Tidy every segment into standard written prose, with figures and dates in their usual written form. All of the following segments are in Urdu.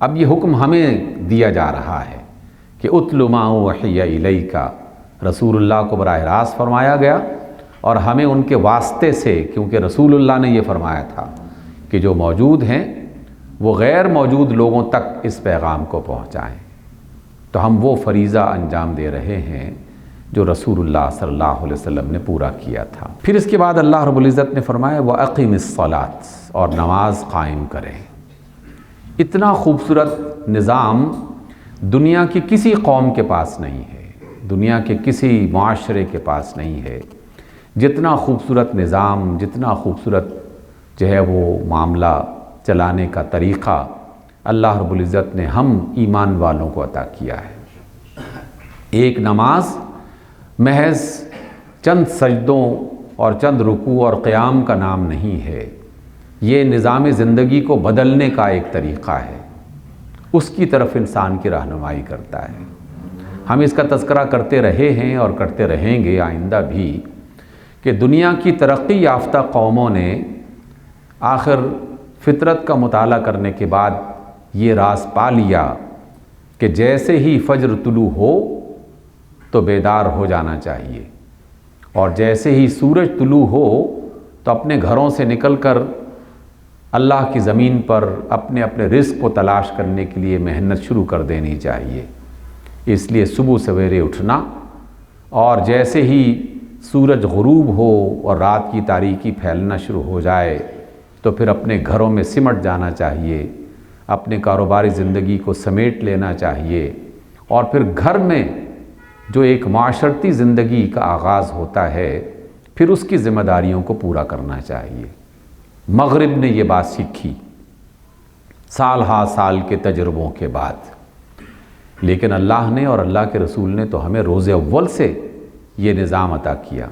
اب یہ حکم ہمیں دیا جا رہا ہے کہ اتل ما اوحی الیک، رسول اللہ کو براہ راست فرمایا گیا، اور ہمیں ان کے واسطے سے، کیونکہ رسول اللہ نے یہ فرمایا تھا کہ جو موجود ہیں وہ غیر موجود لوگوں تک اس پیغام کو پہنچائیں، تو ہم وہ فریضہ انجام دے رہے ہیں جو رسول اللہ صلی اللہ علیہ وسلم نے پورا کیا تھا۔ پھر اس کے بعد اللہ رب العزت نے فرمایا وَأَقِمِ الصَّلَاةَ، اور نماز قائم کریں۔ اتنا خوبصورت نظام دنیا کی کسی قوم کے پاس نہیں ہے، دنیا کے کسی معاشرے کے پاس نہیں ہے، جتنا خوبصورت نظام، جتنا خوبصورت جو ہے وہ معاملہ چلانے کا طریقہ اللہ رب العزت نے ہم ایمان والوں کو عطا کیا ہے۔ ایک نماز محض چند سجدوں اور چند رکوع اور قیام کا نام نہیں ہے، یہ نظام زندگی کو بدلنے کا ایک طریقہ ہے، اس کی طرف انسان کی رہنمائی کرتا ہے۔ ہم اس کا تذکرہ کرتے رہے ہیں اور کرتے رہیں گے آئندہ بھی کہ دنیا کی ترقی یافتہ قوموں نے آخر فطرت کا مطالعہ کرنے کے بعد یہ راز پا لیا کہ جیسے ہی فجر طلوع ہو تو بیدار ہو جانا چاہیے، اور جیسے ہی سورج طلوع ہو تو اپنے گھروں سے نکل کر اللہ کی زمین پر اپنے اپنے رزق کو تلاش کرنے کے لیے محنت شروع کر دینی چاہیے۔ اس لیے صبح سویرے اٹھنا، اور جیسے ہی سورج غروب ہو اور رات کی تاریکی پھیلنا شروع ہو جائے تو پھر اپنے گھروں میں سمٹ جانا چاہیے، اپنے کاروباری زندگی کو سمیٹ لینا چاہیے، اور پھر گھر میں جو ایک معاشرتی زندگی کا آغاز ہوتا ہے پھر اس کی ذمہ داریوں کو پورا کرنا چاہیے۔ مغرب نے یہ بات سیکھی سال ہا سال کے تجربوں کے بعد، لیکن اللہ نے اور اللہ کے رسول نے تو ہمیں روز اول سے یہ نظام عطا کیا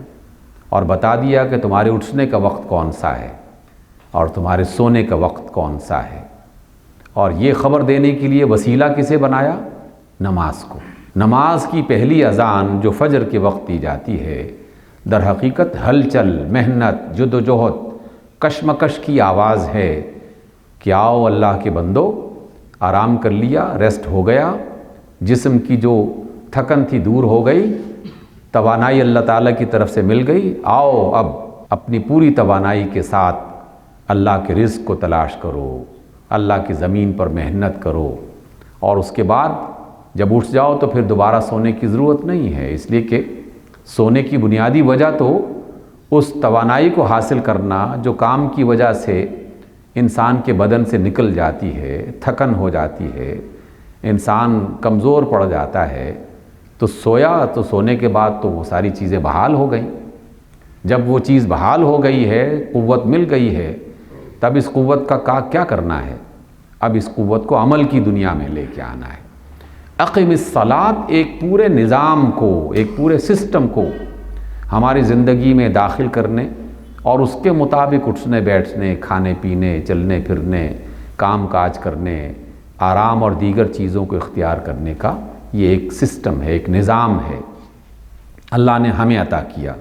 اور بتا دیا کہ تمہارے اٹھنے کا وقت کون سا ہے اور تمہارے سونے کا وقت کون سا ہے، اور یہ خبر دینے کے لیے وسیلہ کسے بنایا؟ نماز کو۔ نماز کی پہلی اذان جو فجر کے وقت دی جاتی ہے، در حقیقت ہلچل، محنت، جد و جہد، کشمکش کی آواز ہے کہ آؤ اللہ کے بندو، آرام کر لیا، ریسٹ ہو گیا، جسم کی جو تھکن تھی دور ہو گئی، توانائی اللہ تعالیٰ کی طرف سے مل گئی، آؤ اب اپنی پوری توانائی کے ساتھ اللہ کے رزق کو تلاش کرو، اللہ کی زمین پر محنت کرو، اور اس کے بعد جب اٹھ جاؤ تو پھر دوبارہ سونے کی ضرورت نہیں ہے، اس لیے کہ سونے کی بنیادی وجہ تو اس توانائی کو حاصل کرنا جو کام کی وجہ سے انسان کے بدن سے نکل جاتی ہے، تھکن ہو جاتی ہے، انسان کمزور پڑ جاتا ہے، تو سویا تو سونے کے بعد تو وہ ساری چیزیں بحال ہو گئیں۔ جب وہ چیز بحال ہو گئی ہے، قوت مل گئی ہے، تب اس قوت کا کیا کرنا ہے؟ اب اس قوت کو عمل کی دنیا میں لے کے آنا ہے۔ اقیم الصلاۃ ایک پورے نظام کو، ایک پورے سسٹم کو ہماری زندگی میں داخل کرنے اور اس کے مطابق اٹھنے بیٹھنے، کھانے پینے، چلنے پھرنے، کام کاج کرنے، آرام اور دیگر چیزوں کو اختیار کرنے کا یہ ایک سسٹم ہے، ایک نظام ہے، اللہ نے ہمیں عطا کیا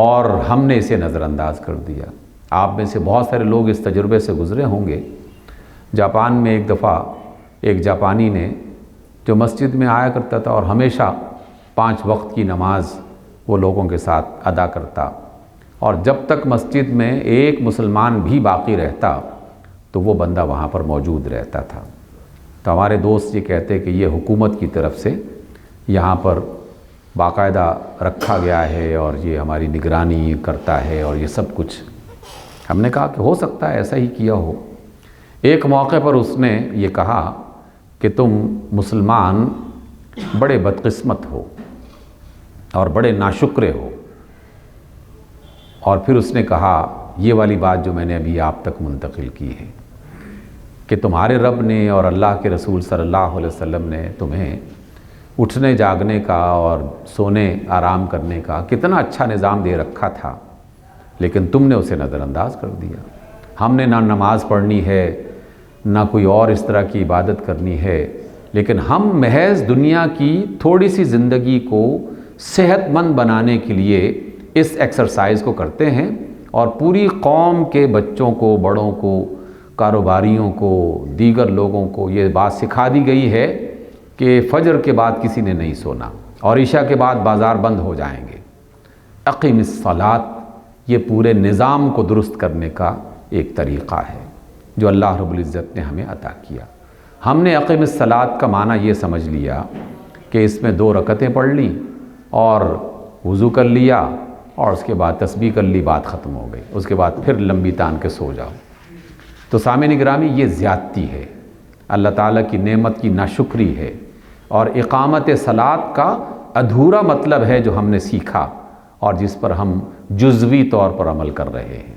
اور ہم نے اسے نظر انداز کر دیا۔ آپ میں سے بہت سارے لوگ اس تجربے سے گزرے ہوں گے۔ جاپان میں ایک دفعہ ایک جاپانی نے جو مسجد میں آیا کرتا تھا اور ہمیشہ 5 وقت کی نماز وہ لوگوں کے ساتھ ادا کرتا، اور جب تک مسجد میں ایک مسلمان بھی باقی رہتا تو وہ بندہ وہاں پر موجود رہتا تھا۔ تو ہمارے دوست یہ کہتے کہ یہ حکومت کی طرف سے یہاں پر باقاعدہ رکھا گیا ہے اور یہ ہماری نگرانی کرتا ہے اور یہ سب کچھ۔ ہم نے کہا کہ ہو سکتا ہے ایسا ہی کیا ہو۔ ایک موقع پر اس نے یہ کہا کہ تم مسلمان بڑے بدقسمت ہو اور بڑے ناشکرے ہو، اور پھر اس نے کہا یہ والی بات جو میں نے ابھی آپ تک منتقل کی ہے کہ تمہارے رب نے اور اللہ کے رسول صلی اللہ علیہ وسلم نے تمہیں اٹھنے جاگنے کا اور سونے آرام کرنے کا کتنا اچھا نظام دے رکھا تھا، لیکن تم نے اسے نظر انداز کر دیا۔ ہم نے نہ نماز پڑھنی ہے نہ کوئی اور اس طرح کی عبادت کرنی ہے، لیکن ہم محض دنیا کی تھوڑی سی زندگی کو صحت مند بنانے کے لیے اس ایکسرسائز کو کرتے ہیں، اور پوری قوم کے بچوں کو، بڑوں کو، کاروباریوں کو، دیگر لوگوں کو یہ بات سکھا دی گئی ہے کہ فجر کے بعد کسی نے نہیں سونا اور عشاء کے بعد بازار بند ہو جائیں گے۔ اقیم الصلاۃ یہ پورے نظام کو درست کرنے کا ایک طریقہ ہے جو اللہ رب العزت نے ہمیں عطا کیا۔ ہم نے اقیم الصلاۃ کا معنی یہ سمجھ لیا کہ اس میں 2 رکعتیں پڑھ لی اور وضو کر لیا اور اس کے بعد تسبیح کر لی، بات ختم ہو گئی، اس کے بعد پھر لمبی تان کے سو جاؤ۔ تو سامعین گرامی یہ زیادتی ہے، اللہ تعالیٰ کی نعمت کی ناشکری ہے، اور اقامت صلاۃ کا ادھورا مطلب ہے جو ہم نے سیکھا اور جس پر ہم جزوی طور پر عمل کر رہے ہیں۔